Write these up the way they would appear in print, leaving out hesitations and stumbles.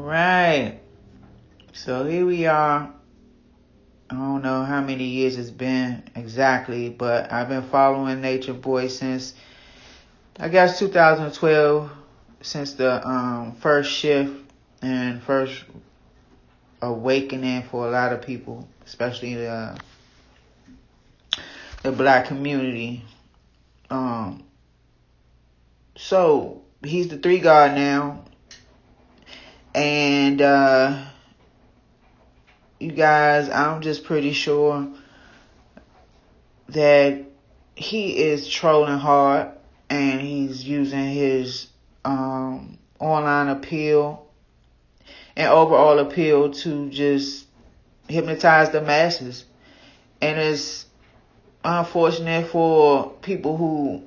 right. So here we are. I don't know how many years it's been exactly, but I've been following Nature Boy since, I guess, 2012, since the first shift and first awakening for a lot of people, especially the black community. So he's the 3 God now, and you guys, I'm just pretty sure that he is trolling hard, and he's using his online appeal and overall appeal to just hypnotize the masses. And it's unfortunate for people who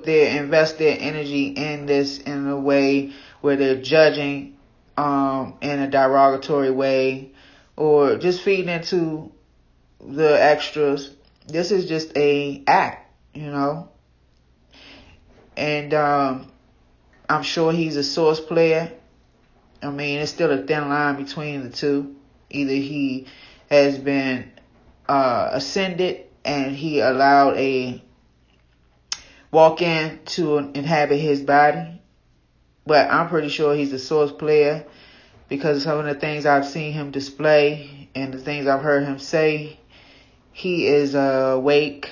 invest their energy in this in a way where they're judging in a derogatory way, or just feeding into the extras. This is just a act, and I'm sure he's a source player. I mean, it's still a thin line between the two. Either he has been ascended and he allowed a walk-in to inhabit his body, but I'm pretty sure he's a source player, because of some of the things I've seen him display and the things I've heard him say. He is awake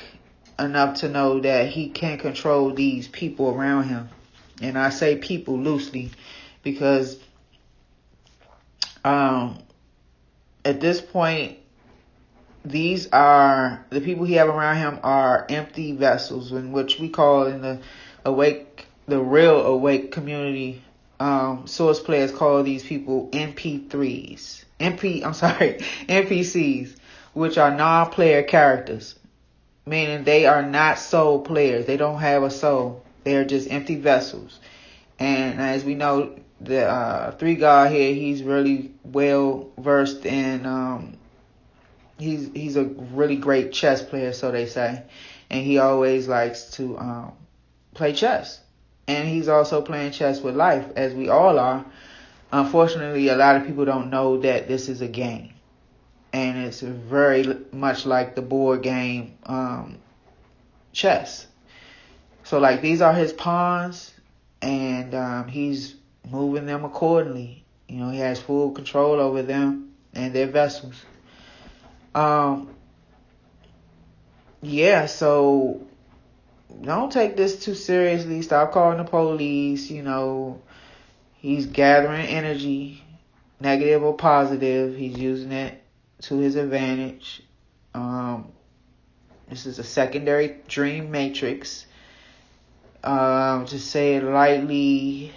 enough to know that he can control these people around him. And I say people loosely, because at this point, these are the people he have around him are empty vessels, in which we call in the real awake community, source players call these people NPCs, which are non-player characters, meaning they are not soul players. They don't have a soul. They are just empty vessels. And as we know, the 3 God here, he's really well versed in he's a really great chess player, so they say, and he always likes to play chess. And he's also playing chess with life, as we all are. Unfortunately, a lot of people don't know that this is a game, and it's very much like the board game chess. So, like, these are his pawns, and he's moving them accordingly. He has full control over them and their vessels. So don't take this too seriously. Stop calling the police. He's gathering energy, negative or positive. He's using it to his advantage. This is a secondary dream matrix. To say it lightly,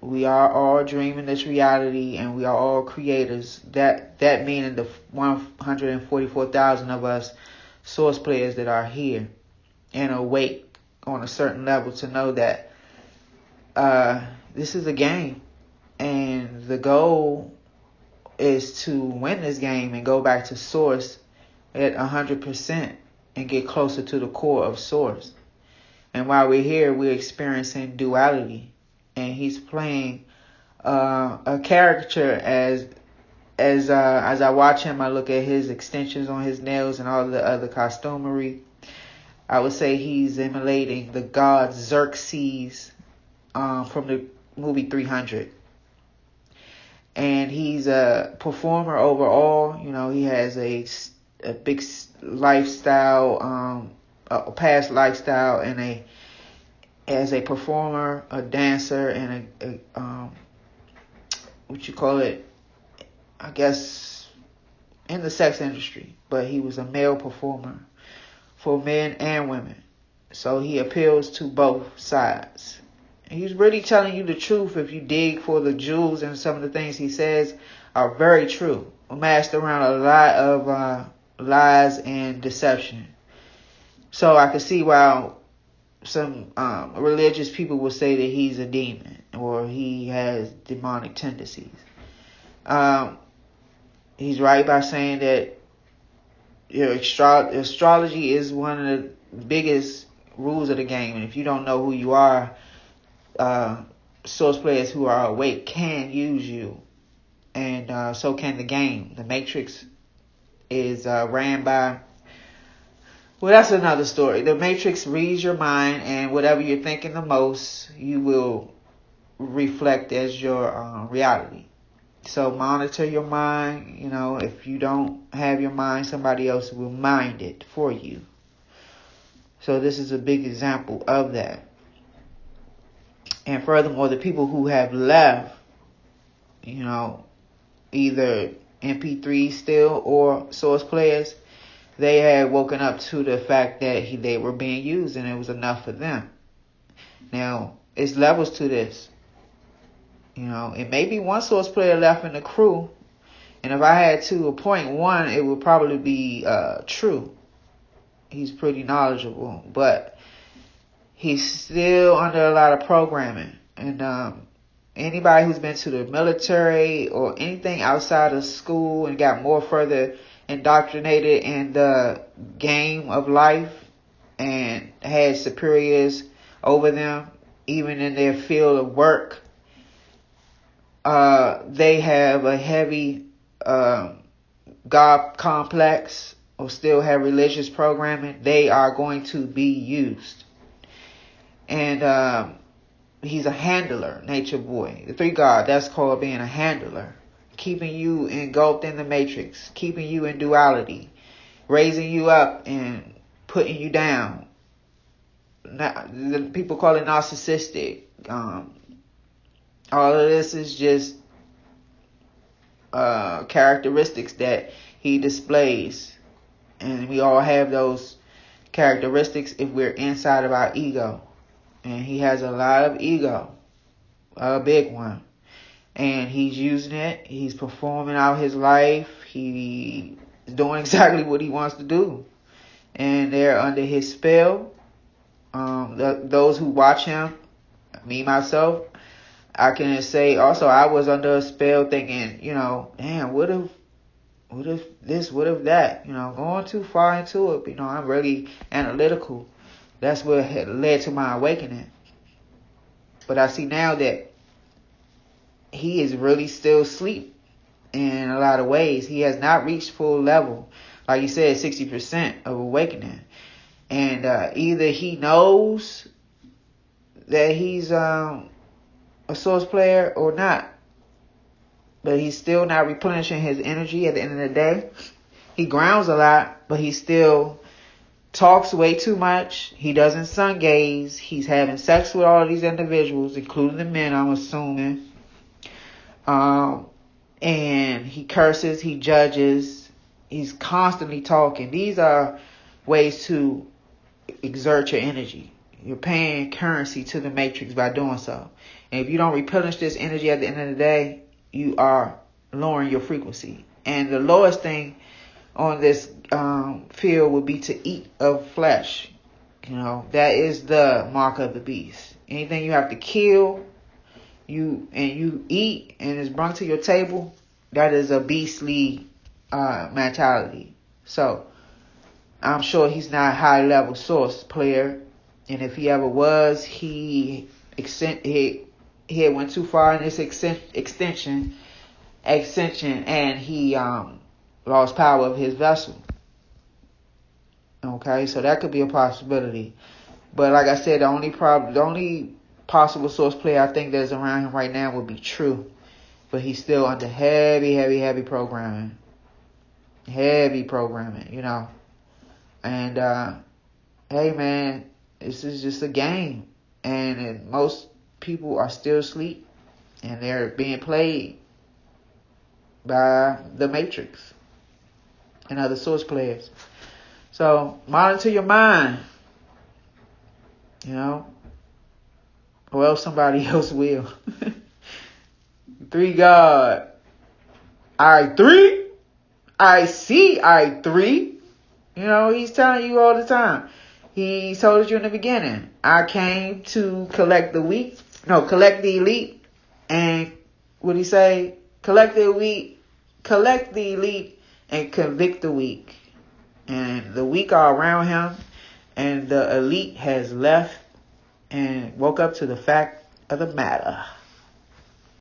we are all dreaming this reality, and we are all creators. That meaning the 144,000 of us source players that are here and awake on a certain level to know that this is a game, and the goal is to win this game and go back to source at 100% and get closer to the core of source. And while we're here, we're experiencing duality, and he's playing a caricature as I watch him. I look at his extensions on his nails and all the other costumery. I would say he's emulating the god Xerxes from the movie 300. And he's a performer overall. He has a big lifestyle, a past lifestyle, and as a performer, a dancer, and I guess in the sex industry. But he was a male performer for men and women, so he appeals to both sides. He's really telling you the truth if you dig for the jewels, and some of the things he says are very true, masked around a lot of lies and deception. So I can see why some religious people will say that he's a demon or he has demonic tendencies. He's right by saying that astrology is one of the biggest rules of the game, and if you don't know who you are, source players who are awake can use you and so can the game. The Matrix is ran by. Well, that's another story. The Matrix reads your mind, and whatever you're thinking the most, you will reflect as your reality. So monitor your mind. If you don't have your mind, somebody else will mind it for you. So this is a big example of that. And furthermore, the people who have left, either MP3 still or Source players, they had woken up to the fact that they were being used and it was enough for them. Now, it's levels to this. It may be one Source player left in the crew, and if I had to appoint one, it would probably be True. He's pretty knowledgeable, but he's still under a lot of programming. And anybody who's been to the military or anything outside of school and got more further indoctrinated in the game of life and had superiors over them, even in their field of work, they have a heavy God complex or still have religious programming. They are going to be used. And he's a handler, Nature Boy. The 3 God, that's called being a handler. Keeping you engulfed in the matrix, keeping you in duality, raising you up and putting you down. People call it narcissistic. All of this is just characteristics that he displays. And we all have those characteristics if we're inside of our ego. And he has a lot of ego, a big one. And he's using it. He's performing out his life. He's doing exactly what he wants to do. And they're under his spell. Those who watch him, me, myself, I can say also I was under a spell thinking, damn, what if this, what if that? Going too far into it. I'm really analytical. That's what had led to my awakening. But I see now that he is really still asleep in a lot of ways. He has not reached full level. Like you said, 60% of awakening. And either he knows that he's a Source player or not. But he's still not replenishing his energy at the end of the day. He grounds a lot, but he still talks way too much. He doesn't sun gaze. He's having sex with all of these individuals, including the men, I'm assuming. And he curses, he judges, he's constantly talking. These are ways to exert your energy. You're paying currency to the matrix by doing so. And if you don't replenish this energy at the end of the day, you are lowering your frequency. And the lowest thing on this field would be to eat of flesh. That is the mark of the beast. Anything you have to kill, you eat and is brought to your table, that is a beastly mentality. So I'm sure he's not a high level Source player, and if he ever was, he went too far in this extension, and he lost power of his vessel. Okay, so that could be a possibility. But like I said, the only possible Source player I think that's around him right now would be True. But he's still under heavy programming. Heavy programming, And hey man, this is just a game. And most people are still asleep. And they're being played by the Matrix and other Source players. So monitor your mind. Or else somebody else will. 3 God. I3. I see I3. He's telling you all the time. He told you in the beginning. I came to collect the elite. And what he say? Collect the elite and convict the weak. And the weak are around him. And the elite has left and woke up to the fact of the matter.